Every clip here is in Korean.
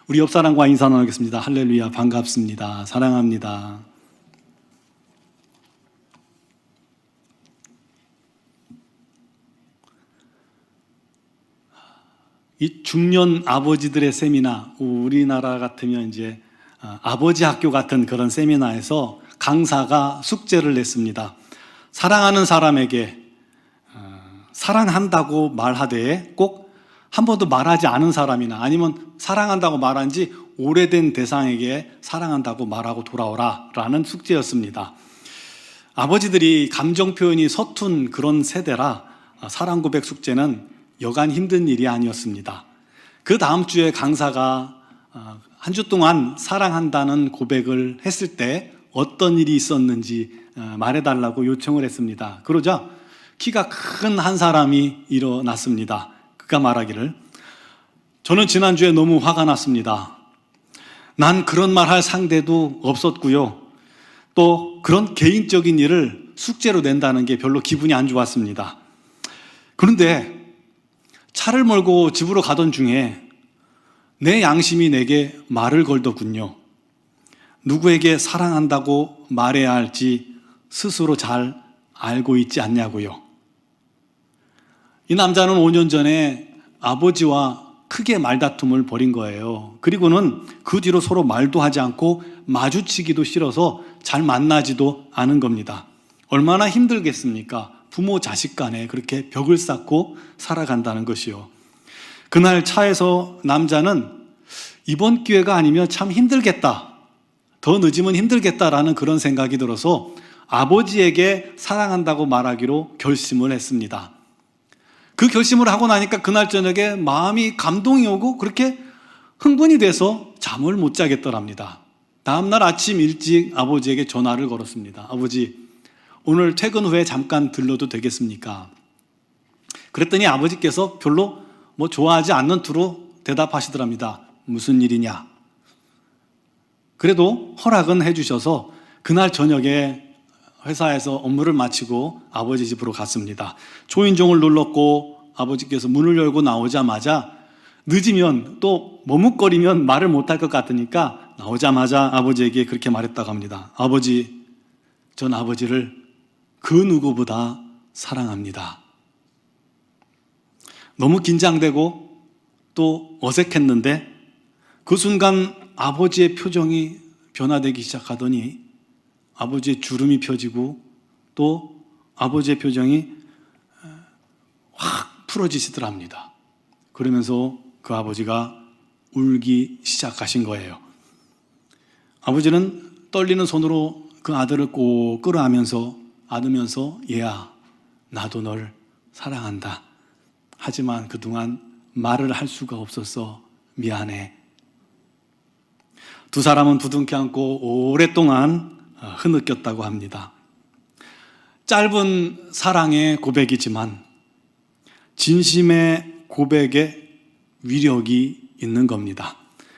우리 옆 사람과 인사 나누겠습니다. 할렐루야, 반갑습니다. 사랑합니다. 이 중년 아버지들의 세미나, 우리나라 같으면 이제 아버지 학교 같은 그런 세미나에서 강사가 숙제를 냈습니다. 사랑하는 사람에게 사랑한다고 말하되 꼭 한 번도 말하지 않은 사람이나 아니면 사랑한다고 말한 지 오래된 대상에게 사랑한다고 말하고 돌아오라 라는 숙제였습니다. 아버지들이 감정 표현이 서툰 그런 세대라 사랑 고백 숙제는 여간 힘든 일이 아니었습니다. 그 다음 주에 강사가 한 주 동안 사랑한다는 고백을 했을 때 어떤 일이 있었는지 말해달라고 요청을 했습니다. 그러자 키가 큰 한 사람이 일어났습니다. 그가 말하기를, 저는 지난주에 너무 화가 났습니다. 난 그런 말 할 상대도 없었고요. 또 그런 개인적인 일을 숙제로 낸다는 게 별로 기분이 안 좋았습니다. 그런데 차를 몰고 집으로 가던 중에 내 양심이 내게 말을 걸더군요. 누구에게 사랑한다고 말해야 할지 스스로 잘 알고 있지 않냐고요. 이 남자는 5년 전에 아버지와 크게 말다툼을 벌인 거예요. 그리고는 그 뒤로 서로 말도 하지 않고 마주치기도 싫어서 잘 만나지도 않은 겁니다. 얼마나 힘들겠습니까? 부모 자식 간에 그렇게 벽을 쌓고 살아간다는 것이요. 그날 차에서 남자는 이번 기회가 아니면 참 힘들겠다, 더 늦으면 힘들겠다라는 그런 생각이 들어서 아버지에게 사랑한다고 말하기로 결심을 했습니다. 그 결심을 하고 나니까 그날 저녁에 마음이 감동이 오고 그렇게 흥분이 돼서 잠을 못 자겠더랍니다. 다음날 아침 일찍 아버지에게 전화를 걸었습니다. 아버지, 오늘 퇴근 후에 잠깐 들러도 되겠습니까? 그랬더니 아버지께서 별로 좋아하지 않는 투로 대답하시더랍니다. 무슨 일이냐? 그래도 허락은 해주셔서 그날 저녁에 회사에서 업무를 마치고 아버지 집으로 갔습니다. 초인종을 눌렀고 아버지께서 문을 열고 나오자마자 늦으면 또 머뭇거리면 말을 못할 것 같으니까 나오자마자 아버지에게 그렇게 말했다고 합니다. 아버지, 전 아버지를 그 누구보다 사랑합니다. 너무 긴장되고 또 어색했는데 그 순간 아버지의 표정이 변화되기 시작하더니 아버지의 주름이 펴지고 또 아버지의 표정이 확 풀어지시더랍니다. 그러면서 그 아버지가 울기 시작하신 거예요. 아버지는 떨리는 손으로 그 아들을 꼭 끌어안으면서 얘야, 나도 널 사랑한다. 하지만 그동안 말을 할 수가 없어서 미안해. 두 사람은 부둥켜 안고 오랫동안 흐느꼈다고 합니다. 짧은 사랑의 고백이지만 진심의 고백에 위력이 있는 겁니다.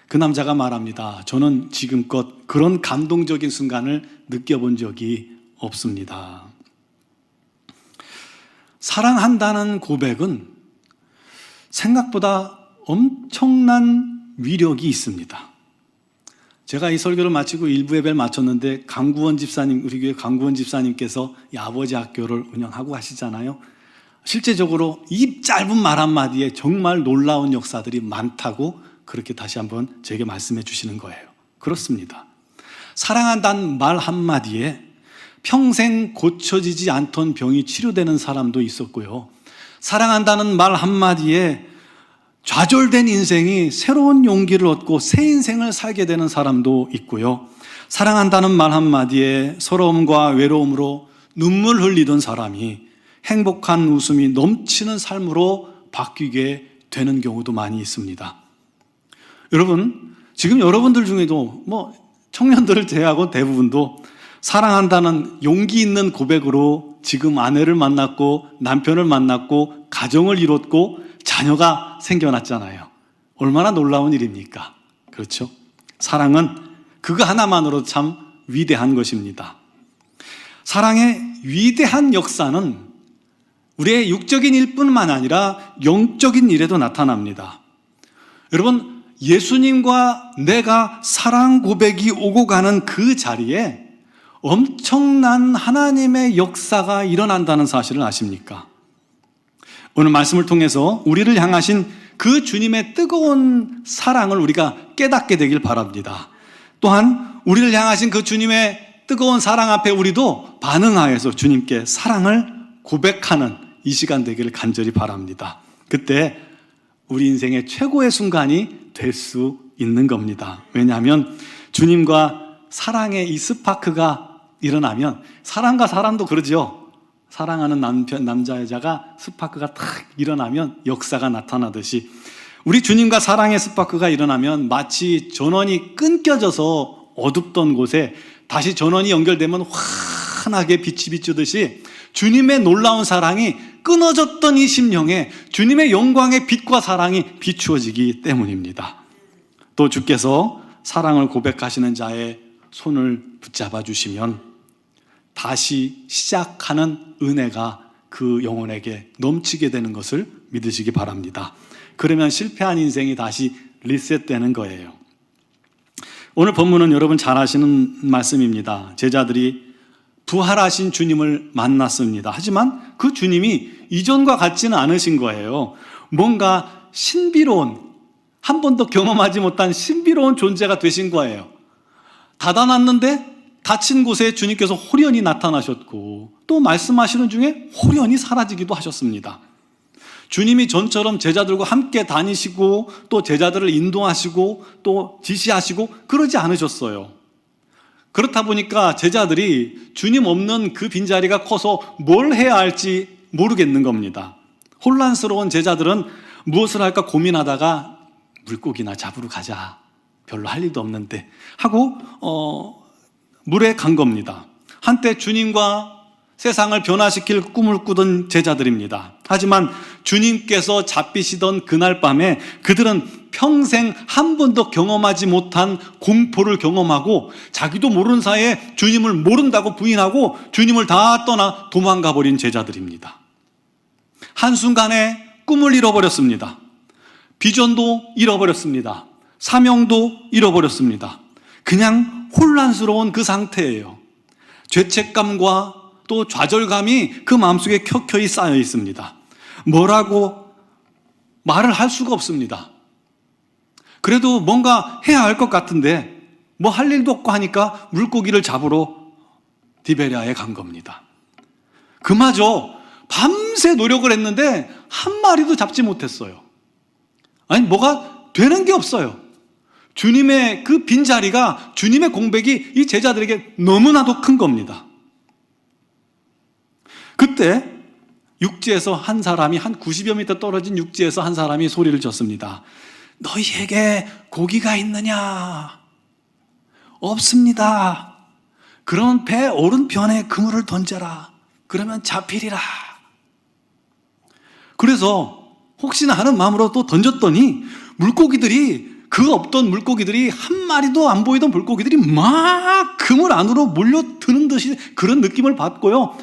그 남자가 말합니다. 저는 지금껏 그런 감동적인 순간을 느껴본 적이 없습니다. 사랑한다는 고백은 생각보다 엄청난 위력이 있습니다. 제가 이 설교를 마치고 일부 예배를 마쳤는데 강구원 집사님, 우리 교회 강구원 집사님께서 이 아버지 학교를 운영하고 하시잖아요. 실제적으로 이 짧은 말 한마디에 정말 놀라운 역사들이 많다고 그렇게 다시 한번 제게 말씀해 주시는 거예요. 그렇습니다. 사랑한다는 말 한마디에 평생 고쳐지지 않던 병이 치료되는 사람도 있었고요. 사랑한다는 말 한마디에 좌절된 인생이 새로운 용기를 얻고 새 인생을 살게 되는 사람도 있고요. 사랑한다는 말 한마디에 서러움과 외로움으로 눈물 흘리던 사람이 행복한 웃음이 넘치는 삶으로 바뀌게 되는 경우도 많이 있습니다. 여러분, 지금 여러분들 중에도 청년들을 제외하고 대부분도 사랑한다는 용기 있는 고백으로 지금 아내를 만났고 남편을 만났고 가정을 이뤘고 자녀가 생겨났잖아요. 얼마나 놀라운 일입니까? 그렇죠? 사랑은 그거 하나만으로 참 위대한 것입니다. 사랑의 위대한 역사는 우리의 육적인 일뿐만 아니라 영적인 일에도 나타납니다. 여러분, 예수님과 내가 사랑 고백이 오고 가는 그 자리에 엄청난 하나님의 역사가 일어난다는 사실을 아십니까? 오늘 말씀을 통해서 우리를 향하신 그 주님의 뜨거운 사랑을 우리가 깨닫게 되길 바랍니다. 또한 우리를 향하신 그 주님의 뜨거운 사랑 앞에 우리도 반응하여서 주님께 사랑을 고백하는 이 시간 되기를 간절히 바랍니다. 그때 우리 인생의 최고의 순간이 될 수 있는 겁니다. 왜냐하면 주님과 사랑의 이 스파크가 일어나면, 사랑과 사람도 그러죠. 사랑하는 남자 여자가 스파크가 탁 일어나면 역사가 나타나듯이 우리 주님과 사랑의 스파크가 일어나면 마치 전원이 끊겨져서 어둡던 곳에 다시 전원이 연결되면 환하게 빛이 비추듯이 주님의 놀라운 사랑이 끊어졌던 이 심령에 주님의 영광의 빛과 사랑이 비추어지기 때문입니다. 또 주께서 사랑을 고백하시는 자의 손을 붙잡아 주시면 다시 시작하는 은혜가 그 영혼에게 넘치게 되는 것을 믿으시기 바랍니다. 그러면 실패한 인생이 다시 리셋되는 거예요. 오늘 본문은 여러분 잘 아시는 말씀입니다. 제자들이 부활하신 주님을 만났습니다. 하지만 그 주님이 이전과 같지는 않으신 거예요. 뭔가 신비로운, 한 번도 경험하지 못한 신비로운 존재가 되신 거예요. 닫아놨는데 닫힌 곳에 주님께서 호련히 나타나셨고, 또 말씀하시는 중에 호련히 사라지기도 하셨습니다. 주님이 전처럼 제자들과 함께 다니시고 또 제자들을 인도하시고 또 지시하시고 그러지 않으셨어요. 그렇다 보니까 제자들이 주님 없는 그 빈자리가 커서 뭘 해야 할지 모르겠는 겁니다. 혼란스러운 제자들은 무엇을 할까 고민하다가 물고기나 잡으러 가자, 별로 할 일도 없는데 하고 물에 간 겁니다. 한때 주님과 세상을 변화시킬 꿈을 꾸던 제자들입니다. 하지만 주님께서 잡히시던 그날 밤에 그들은 평생 한 번도 경험하지 못한 공포를 경험하고 자기도 모르는 사이에 주님을 모른다고 부인하고 주님을 다 떠나 도망가 버린 제자들입니다. 한순간에 꿈을 잃어버렸습니다. 비전도 잃어버렸습니다. 사명도 잃어버렸습니다. 그냥 혼란스러운 그 상태예요. 죄책감과 또 좌절감이 그 마음속에 켜켜이 쌓여 있습니다. 뭐라고 말을 할 수가 없습니다. 그래도 뭔가 해야 할 것 같은데 뭐 할 일도 없고 하니까 물고기를 잡으러 디베랴에 간 겁니다. 그마저 밤새 노력을 했는데 한 마리도 잡지 못했어요. 아니, 뭐가 되는 게 없어요. 주님의 그 빈자리가, 주님의 공백이 이 제자들에게 너무나도 큰 겁니다. 그때 육지에서 한 사람이, 한 90여 미터 떨어진 육지에서 한 사람이 소리를 쳤습니다. 너희에게 고기가 있느냐? 없습니다. 그러면 배 오른편에 그물을 던져라. 그러면 잡히리라. 그래서 혹시나 하는 마음으로 또 던졌더니 물고기들이, 그 없던 물고기들이, 한 마리도 안 보이던 물고기들이 막 그물 안으로 몰려드는 듯이 그런 느낌을 받고요.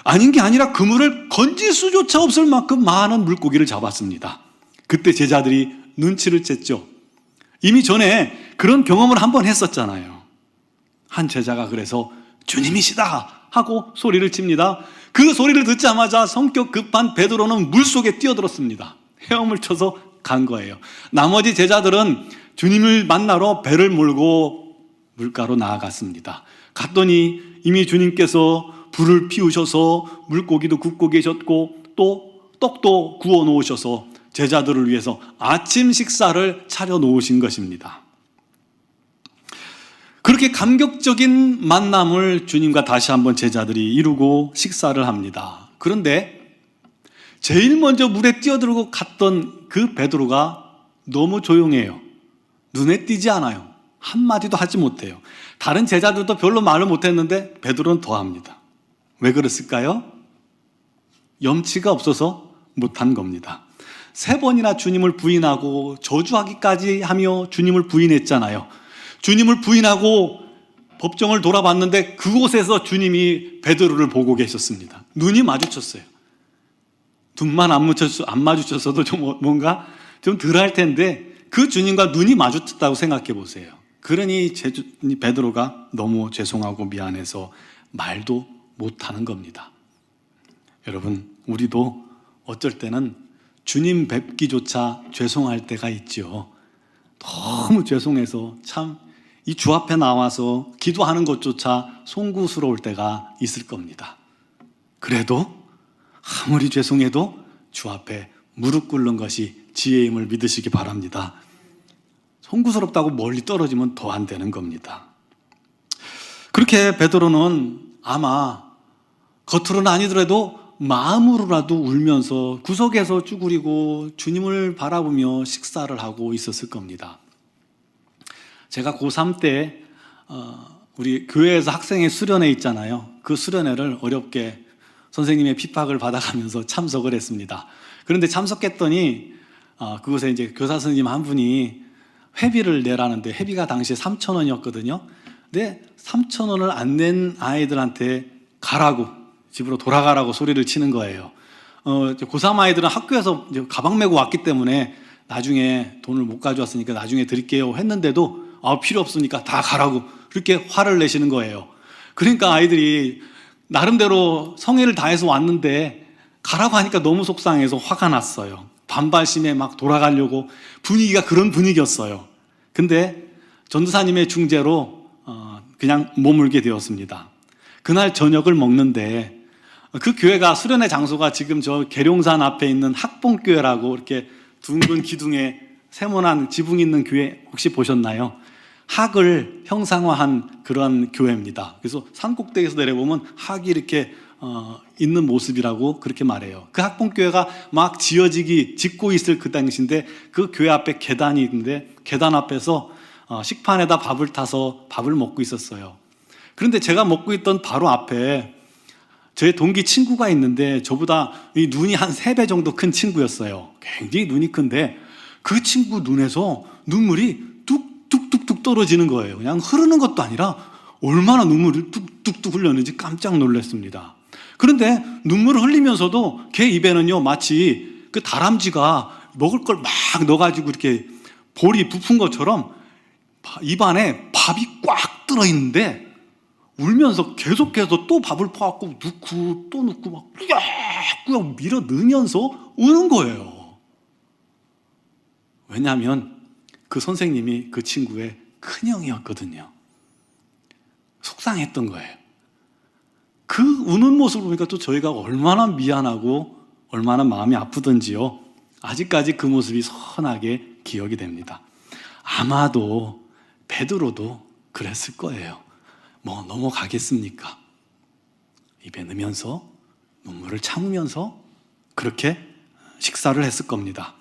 아닌 게 아니라 그물을 건질 수조차 없을 만큼 많은 물고기를 잡았습니다. 그때 제자들이 눈치를 챘죠. 이미 전에 그런 경험을 한번 했었잖아요. 한 제자가 그래서 주님이시다 하고 소리를 칩니다. 그 소리를 듣자마자 성격 급한 베드로는 물속에 뛰어들었습니다. 헤엄을 쳐서 간 거예요. 나머지 제자들은 주님을 만나러 배를 몰고 물가로 나아갔습니다. 갔더니 이미 주님께서 불을 피우셔서 물고기도 굽고 계셨고 또 떡도 구워 놓으셔서 제자들을 위해서 아침 식사를 차려 놓으신 것입니다. 그렇게 감격적인 만남을 주님과 다시 한번 제자들이 이루고 식사를 합니다. 그런데 제일 먼저 물에 뛰어들고 갔던 그 베드로가 너무 조용해요. 눈에 띄지 않아요. 한마디도 하지 못해요. 다른 제자들도 별로 말을 못했는데 베드로는 더합니다. 왜 그랬을까요? 염치가 없어서 못한 겁니다. 3번이나 주님을 부인하고 저주하기까지 하며 주님을 부인했잖아요. 주님을 부인하고 법정을 돌아봤는데 그곳에서 주님이 베드로를 보고 계셨습니다. 눈이 마주쳤어요. 눈만 안 마주쳤어도 좀 뭔가 좀 덜할 텐데 그 주님과 눈이 마주쳤다고 생각해 보세요. 그러니 베드로가 너무 죄송하고 미안해서 말도 못하는 겁니다. 여러분, 우리도 어쩔 때는 주님 뵙기조차 죄송할 때가 있죠. 너무 죄송해서 참 이 주 앞에 나와서 기도하는 것조차 송구스러울 때가 있을 겁니다. 그래도 아무리 죄송해도 주 앞에 무릎 꿇는 것이 지혜임을 믿으시기 바랍니다. 송구스럽다고 멀리 떨어지면 더 안 되는 겁니다. 그렇게 베드로는 아마 겉으로는 아니더라도 마음으로라도 울면서 구석에서 쭈그리고 주님을 바라보며 식사를 하고 있었을 겁니다. 제가 고3 때 우리 교회에서 학생회 수련회 있잖아요. 그 수련회를 어렵게 선생님의 핍박을 받아가면서 참석을 했습니다. 그런데 참석했더니 그곳에 이제 교사 선생님 한 분이 회비를 내라는데 회비가 당시에 3,000원이었거든요. 근데 3,000원을 안 낸 아이들한테 가라고, 집으로 돌아가라고 소리를 치는 거예요. 고3 아이들은 학교에서 이제 가방 메고 왔기 때문에 나중에 돈을 못 가져왔으니까 나중에 드릴게요 했는데도 필요 없으니까 다 가라고 그렇게 화를 내시는 거예요. 그러니까 아이들이 나름대로 성의를 다해서 왔는데 가라고 하니까 너무 속상해서 화가 났어요. 반발심에 막 돌아가려고, 분위기가 그런 분위기였어요. 근데 전도사님의 중재로 그냥 머물게 되었습니다. 그날 저녁을 먹는데 그 교회가 수련회 장소가 지금 저 계룡산 앞에 있는 학봉교회라고 이렇게 둥근 기둥에 세모난 지붕 있는 교회 혹시 보셨나요? 학을 형상화한 그런 교회입니다. 그래서 산 꼭대기에서 내려보면 학이 이렇게 있는 모습이라고 그렇게 말해요. 그 학봉교회가 막 짓고 있을 그 당시인데 그 교회 앞에 계단이 있는데 계단 앞에서 식판에다 밥을 타서 밥을 먹고 있었어요. 그런데 제가 먹고 있던 바로 앞에 저의 동기 친구가 있는데 저보다 이 눈이 한 3배 정도 큰 친구였어요. 굉장히 눈이 큰데 그 친구 눈에서 눈물이 뚝뚝뚝뚝 떨어지는 거예요. 그냥 흐르는 것도 아니라 얼마나 눈물을 뚝뚝뚝 흘렸는지 깜짝 놀랐습니다. 그런데 눈물을 흘리면서도 걔 입에는요 마치 그 다람쥐가 먹을 걸 막 넣어가지고 이렇게 볼이 부푼 것처럼 입안에 밥이 꽉 들어있는데 울면서 계속해서 또 밥을 퍼갖고 넣고 또 넣고 막 꾸역꾸역 밀어 넣으면서 우는 거예요. 왜냐하면 그 선생님이 그 친구의 큰형이었거든요. 속상했던 거예요. 그 우는 모습을 보니까 또 저희가 얼마나 미안하고 얼마나 마음이 아프던지요. 아직까지 그 모습이 선하게 기억이 됩니다. 아마도 베드로도 그랬을 거예요. 뭐 넘어가겠습니까? 입에 넣으면서 눈물을 참으면서 그렇게 식사를 했을 겁니다.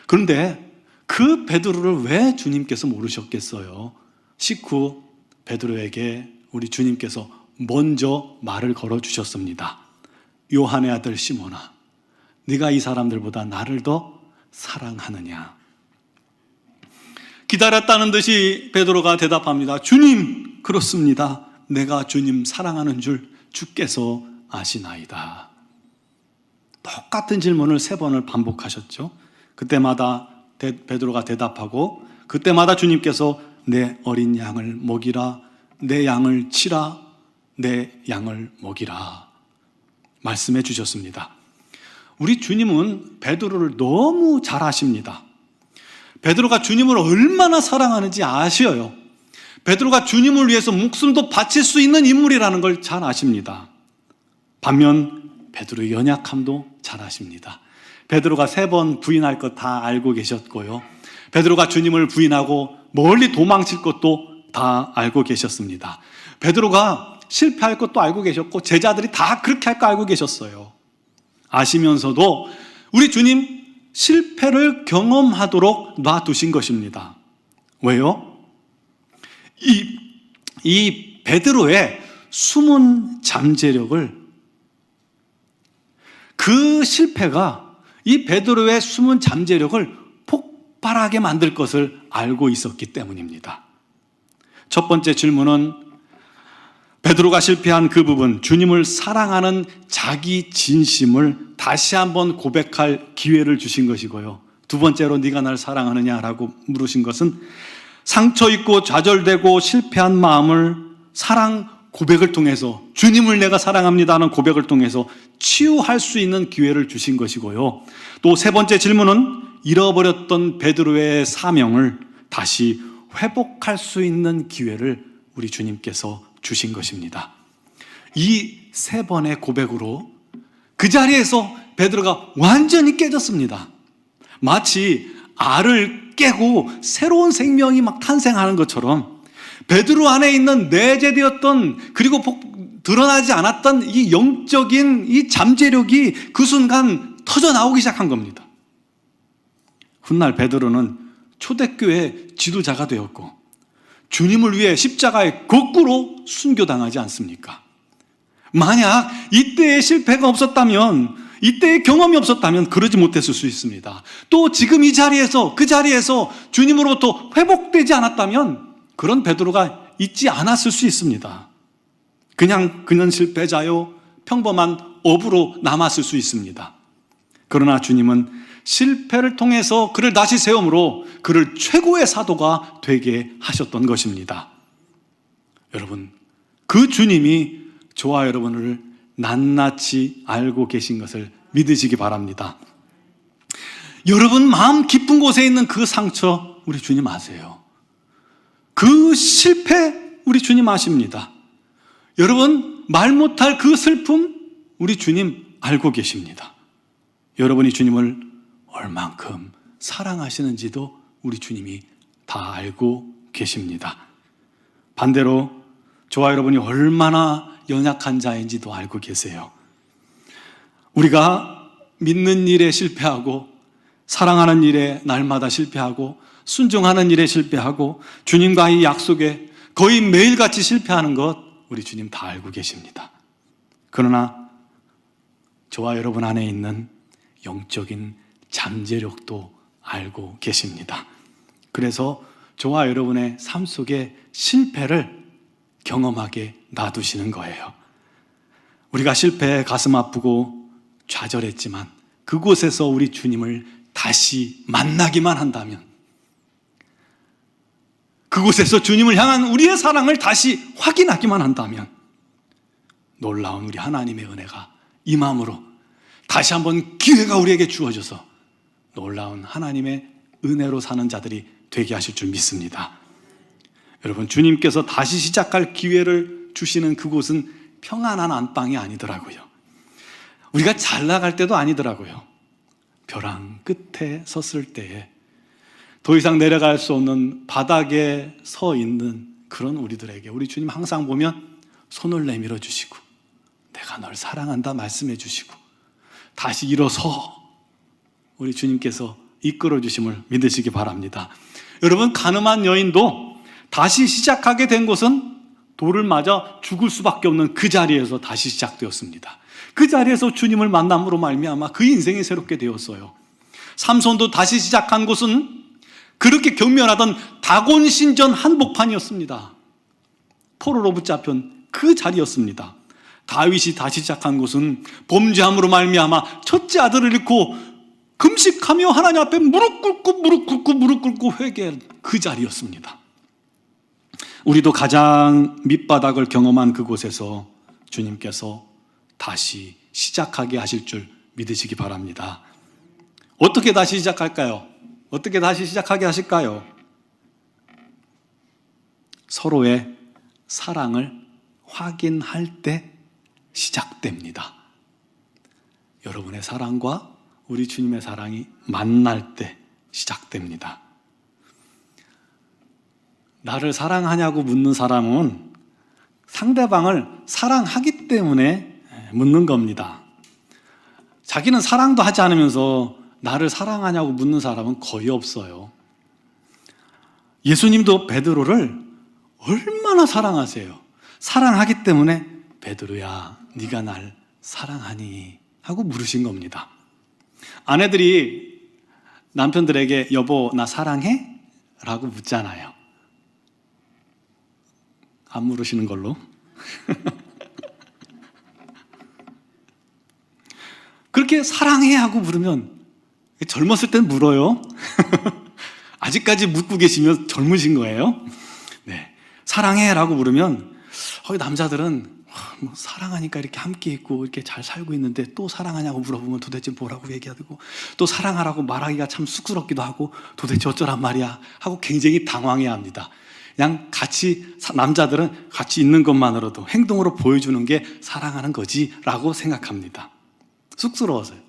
그런데 그 베드로를 왜 주님께서 모르셨겠어요? 식후 베드로에게 우리 주님께서 먼저 말을 걸어주셨습니다. 요한의 아들 시몬아, 네가 이 사람들보다 나를 더 사랑하느냐? 기다렸다는 듯이 베드로가 대답합니다. 주님, 그렇습니다. 내가 주님 사랑하는 줄 주께서 아시나이다. 똑같은 질문을 3번을 반복하셨죠. 그때마다 베드로가 대답하고 그때마다 주님께서 내 어린 양을 먹이라, 내 양을 치라, 내 양을 먹이라 말씀해 주셨습니다. 우리 주님은 베드로를 너무 잘 아십니다. 베드로가 주님을 얼마나 사랑하는지 아셔요. 베드로가 주님을 위해서 목숨도 바칠 수 있는 인물이라는 걸 잘 아십니다. 반면 베드로의 연약함도 잘 아십니다. 베드로가 3번 부인할 것 다 알고 계셨고요. 베드로가 주님을 부인하고 멀리 도망칠 것도 다 알고 계셨습니다. 베드로가 실패할 것도 알고 계셨고 제자들이 다 그렇게 할 거 알고 계셨어요. 아시면서도 우리 주님 실패를 경험하도록 놔두신 것입니다. 왜요? 이 베드로의 숨은 잠재력을, 그 실패가 이 베드로의 숨은 잠재력을 폭발하게 만들 것을 알고 있었기 때문입니다. 첫 번째 질문은 베드로가 실패한 그 부분, 주님을 사랑하는 자기 진심을 다시 한번 고백할 기회를 주신 것이고요. 두 번째로 네가 날 사랑하느냐라고 물으신 것은 상처 있고 좌절되고 실패한 마음을 사랑 고백을 통해서, 주님을 내가 사랑합니다 하는 고백을 통해서 치유할 수 있는 기회를 주신 것이고요. 또 세 번째 질문은 잃어버렸던 베드로의 사명을 다시 회복할 수 있는 기회를 우리 주님께서 주신 것입니다. 이 세 번의 고백으로 그 자리에서 베드로가 완전히 깨졌습니다. 마치 알을 깨고 새로운 생명이 막 탄생하는 것처럼 베드로 안에 있는 내재되었던, 그리고 드러나지 않았던 이 영적인 이 잠재력이 그 순간 터져 나오기 시작한 겁니다. 훗날 베드로는 초대교회 지도자가 되었고 주님을 위해 십자가에 거꾸로 순교당하지 않습니까? 만약 이때의 실패가 없었다면, 이때의 경험이 없었다면 그러지 못했을 수 있습니다. 또 지금 이 자리에서, 그 자리에서 주님으로부터 회복되지 않았다면 그런 베드로가 있지 않았을 수 있습니다. 그는 실패자요, 평범한 어부로 남았을 수 있습니다. 그러나 주님은 실패를 통해서 그를 다시 세움으로 그를 최고의 사도가 되게 하셨던 것입니다. 여러분, 그 주님이 저와 여러분을 낱낱이 알고 계신 것을 믿으시기 바랍니다. 여러분 마음 깊은 곳에 있는 그 상처 우리 주님 아세요. 그 실패 우리 주님 아십니다. 여러분 말 못할 그 슬픔 우리 주님 알고 계십니다. 여러분이 주님을 얼만큼 사랑하시는지도 우리 주님이 다 알고 계십니다. 반대로 저와 여러분이 얼마나 연약한 자인지도 알고 계세요. 우리가 믿는 일에 실패하고, 사랑하는 일에 날마다 실패하고, 순종하는 일에 실패하고, 주님과의 약속에 거의 매일같이 실패하는 것 우리 주님 다 알고 계십니다. 그러나 저와 여러분 안에 있는 영적인 잠재력도 알고 계십니다. 그래서 저와 여러분의 삶 속에 실패를 경험하게 놔두시는 거예요. 우리가 실패에 가슴 아프고 좌절했지만 그곳에서 우리 주님을 다시 만나기만 한다면, 그곳에서 주님을 향한 우리의 사랑을 다시 확인하기만 한다면 놀라운 우리 하나님의 은혜가 임함으로 다시 한번 기회가 우리에게 주어져서 놀라운 하나님의 은혜로 사는 자들이 되게 하실 줄 믿습니다. 여러분, 주님께서 다시 시작할 기회를 주시는 그곳은 평안한 안방이 아니더라고요. 우리가 잘 나갈 때도 아니더라고요. 벼랑 끝에 섰을 때에 더 이상 내려갈 수 없는 바닥에 서 있는 그런 우리들에게 우리 주님 항상 보면 손을 내밀어 주시고 내가 널 사랑한다 말씀해 주시고 다시 일어서 우리 주님께서 이끌어 주심을 믿으시기 바랍니다. 여러분, 가늠한 여인도 다시 시작하게 된 것은 돌을 맞아 죽을 수밖에 없는 그 자리에서 다시 시작되었습니다. 그 자리에서 주님을 만남으로 말미암아 그 인생이 새롭게 되었어요. 삼손도 다시 시작한 곳은 그렇게 경멸하던 다곤 신전 한복판이었습니다. 포로로 붙잡힌 그 자리였습니다. 다윗이 다시 시작한 곳은 범죄함으로 말미암아 첫째 아들을 잃고 금식하며 하나님 앞에 무릎 꿇고 회개한 그 자리였습니다. 우리도 가장 밑바닥을 경험한 그곳에서 주님께서 다시 시작하게 하실 줄 믿으시기 바랍니다. 어떻게 다시 시작할까요? 어떻게 다시 시작하게 하실까요? 서로의 사랑을 확인할 때 시작됩니다. 여러분의 사랑과 우리 주님의 사랑이 만날 때 시작됩니다. 나를 사랑하냐고 묻는 사람은 상대방을 사랑하기 때문에 묻는 겁니다. 자기는 사랑도 하지 않으면서 나를 사랑하냐고 묻는 사람은 거의 없어요. 예수님도 베드로를 얼마나 사랑하세요. 사랑하기 때문에 베드로야, 네가 날 사랑하니? 하고 물으신 겁니다. 아내들이 남편들에게 여보 나 사랑해? 라고 묻잖아요. 안 물으시는 걸로. 그렇게 사랑해 하고 물으면 젊었을 땐 물어요. 아직까지 묻고 계시면 젊으신 거예요. 네. 사랑해라고 부르면 남자들은 뭐 사랑하니까 이렇게 함께 있고 이렇게 잘 살고 있는데 또 사랑하냐고 물어보면 도대체 뭐라고 얘기하고, 또 사랑하라고 말하기가 참 쑥스럽기도 하고 도대체 어쩌란 말이야 하고 굉장히 당황해합니다. 그냥 같이, 남자들은 같이 있는 것만으로도 행동으로 보여주는 게 사랑하는 거지 라고 생각합니다. 쑥스러워서요.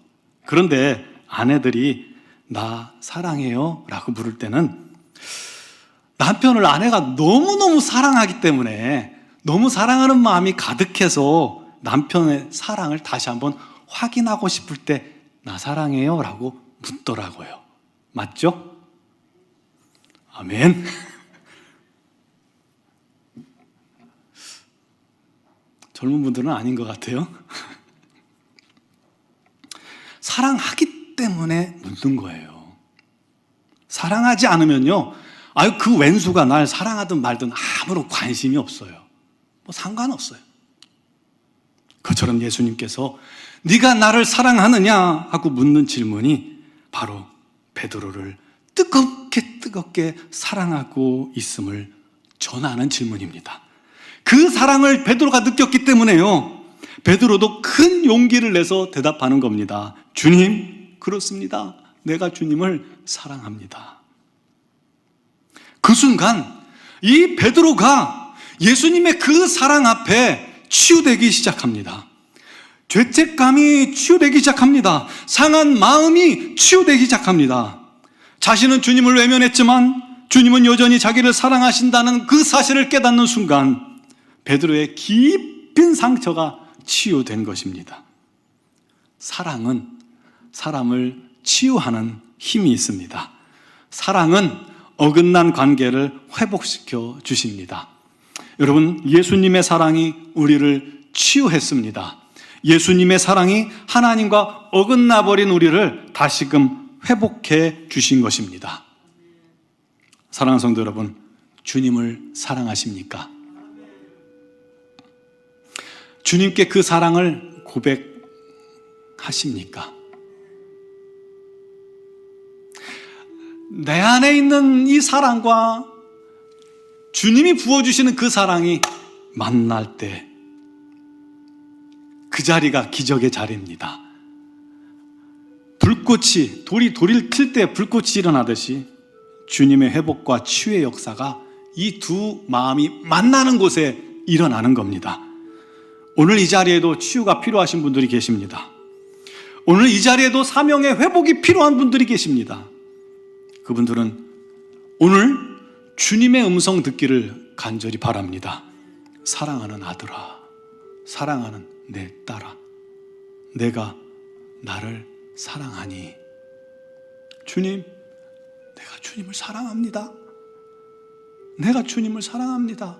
그런데 아내들이 나 사랑해요 라고 부를 때는 남편을 아내가 너무너무 사랑하기 때문에, 너무 사랑하는 마음이 가득해서 남편의 사랑을 다시 한번 확인하고 싶을 때 나 사랑해요 라고 묻더라고요. 맞죠? 아멘. 젊은 분들은 아닌 것 같아요. 사랑하기 때문에 묻는 거예요. 사랑하지 않으면요, 그 왼수가 날 사랑하든 말든 아무런 관심이 없어요. 뭐 상관없어요. 그처럼 예수님께서 네가 나를 사랑하느냐 하고 묻는 질문이 바로 베드로를 뜨겁게 사랑하고 있음을 전하는 질문입니다. 그 사랑을 베드로가 느꼈기 때문에요, 베드로도 큰 용기를 내서 대답하는 겁니다. 주님, 그렇습니다. 내가 주님을 사랑합니다. 그 순간 이 베드로가 예수님의 그 사랑 앞에 치유되기 시작합니다. 죄책감이 치유되기 시작합니다. 상한 마음이 치유되기 시작합니다. 자신은 주님을 외면했지만 주님은 여전히 자기를 사랑하신다는 그 사실을 깨닫는 순간 베드로의 깊은 상처가 치유된 것입니다. 사랑은 사람을 치유하는 힘이 있습니다. 사랑은 어긋난 관계를 회복시켜 주십니다. 여러분, 예수님의 사랑이 우리를 치유했습니다. 예수님의 사랑이 하나님과 어긋나버린 우리를 다시금 회복해 주신 것입니다. 사랑하는 성도 여러분, 주님을 사랑하십니까? 주님께 그 사랑을 고백하십니까? 내 안에 있는 이 사랑과 주님이 부어주시는 그 사랑이 만날 때 그 자리가 기적의 자리입니다. 불꽃이, 돌을 튈 때 불꽃이 일어나듯이 주님의 회복과 치유의 역사가 이 두 마음이 만나는 곳에 일어나는 겁니다. 오늘 이 자리에도 치유가 필요하신 분들이 계십니다. 오늘 이 자리에도 사명의 회복이 필요한 분들이 계십니다. 그분들은 오늘 주님의 음성 듣기를 간절히 바랍니다. 사랑하는 아들아, 사랑하는 내 딸아, 내가 나를 사랑하니. 주님, 내가 주님을 사랑합니다. 내가 주님을 사랑합니다.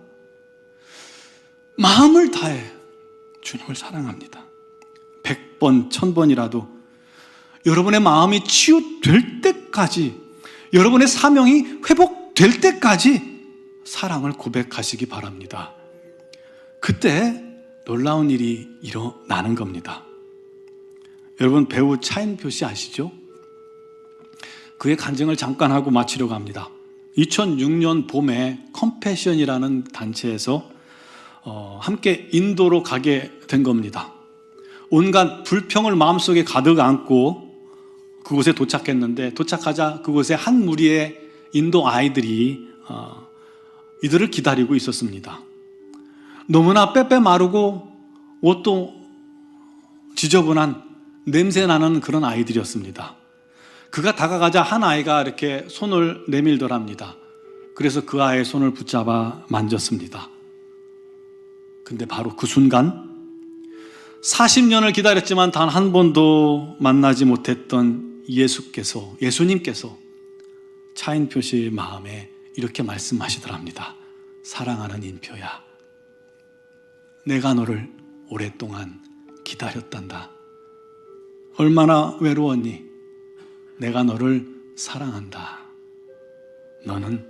마음을 다해 주님을 사랑합니다. 100번, 1000번이라도 여러분의 마음이 치유될 때까지, 여러분의 사명이 회복될 때까지 사랑을 고백하시기 바랍니다. 그때 놀라운 일이 일어나는 겁니다. 여러분, 배우 차인표 씨 아시죠? 그의 간증을 잠깐 하고 마치려고 합니다. 2006년 봄에 컴패션이라는 단체에서 함께 인도로 가게 된 겁니다. 온갖 불평을 마음속에 가득 안고 그곳에 도착했는데, 도착하자 그곳에 한 무리의 인도 아이들이 이들을 기다리고 있었습니다. 너무나 빼빼 마르고 옷도 지저분한 냄새나는 그런 아이들이었습니다. 그가 다가가자 한 아이가 이렇게 손을 내밀더랍니다. 그래서 그 아이의 손을 붙잡아 만졌습니다. 근데 바로 그 순간 40년을 기다렸지만 단 한 번도 만나지 못했던 예수님께서 차인표 씨의 마음에 이렇게 말씀하시더랍니다. 사랑하는 인표야, 내가 너를 오랫동안 기다렸단다. 얼마나 외로웠니? 내가 너를 사랑한다. 너는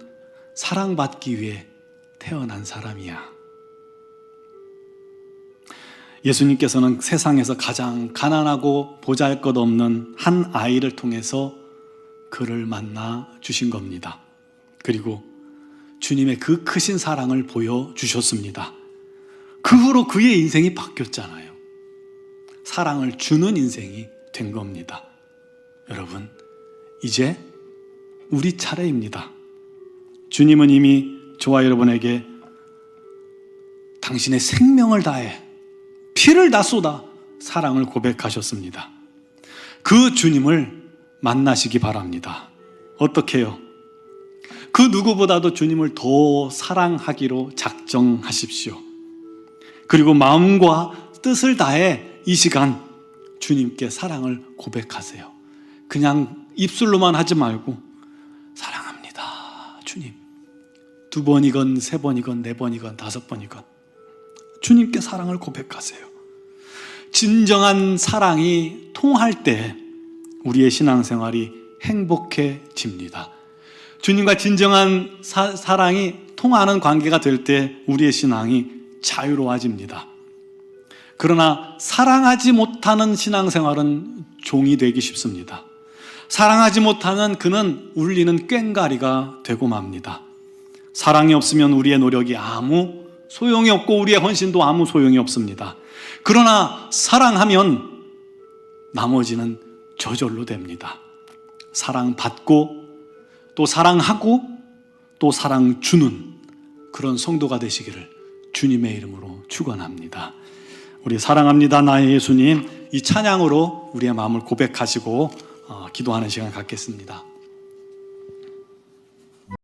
사랑받기 위해 태어난 사람이야. 예수님께서는 세상에서 가장 가난하고 보잘것없는 한 아이를 통해서 그를 만나 주신 겁니다. 그리고 주님의 그 크신 사랑을 보여주셨습니다. 그 후로 그의 인생이 바뀌었잖아요. 사랑을 주는 인생이 된 겁니다. 여러분, 이제 우리 차례입니다. 주님은 이미 저와 여러분에게 당신의 생명을 다해 피를 다 쏟아 사랑을 고백하셨습니다. 그 주님을 만나시기 바랍니다. 어떻게요? 그 누구보다도 주님을 더 사랑하기로 작정하십시오. 그리고 마음과 뜻을 다해 이 시간 주님께 사랑을 고백하세요. 그냥 입술로만 하지 말고 사랑합니다, 주님. 2번이건 3번이건 4번이건 5번이건 주님께 사랑을 고백하세요. 진정한 사랑이 통할 때 우리의 신앙생활이 행복해집니다. 주님과 진정한 사랑이 통하는 관계가 될 때 우리의 신앙이 자유로워집니다. 그러나 사랑하지 못하는 신앙생활은 종이 되기 쉽습니다. 사랑하지 못하는 그는 울리는 꽹과리가 되고 맙니다. 사랑이 없으면 우리의 노력이 아무 소용이 없고 우리의 헌신도 아무 소용이 없습니다. 그러나 사랑하면 나머지는 저절로 됩니다. 사랑받고 또 사랑하고 또 사랑 주는 그런 성도가 되시기를 주님의 이름으로 축원합니다. 우리 사랑합니다 나의 예수님, 이 찬양으로 우리의 마음을 고백하시고 기도하는 시간 갖겠습니다.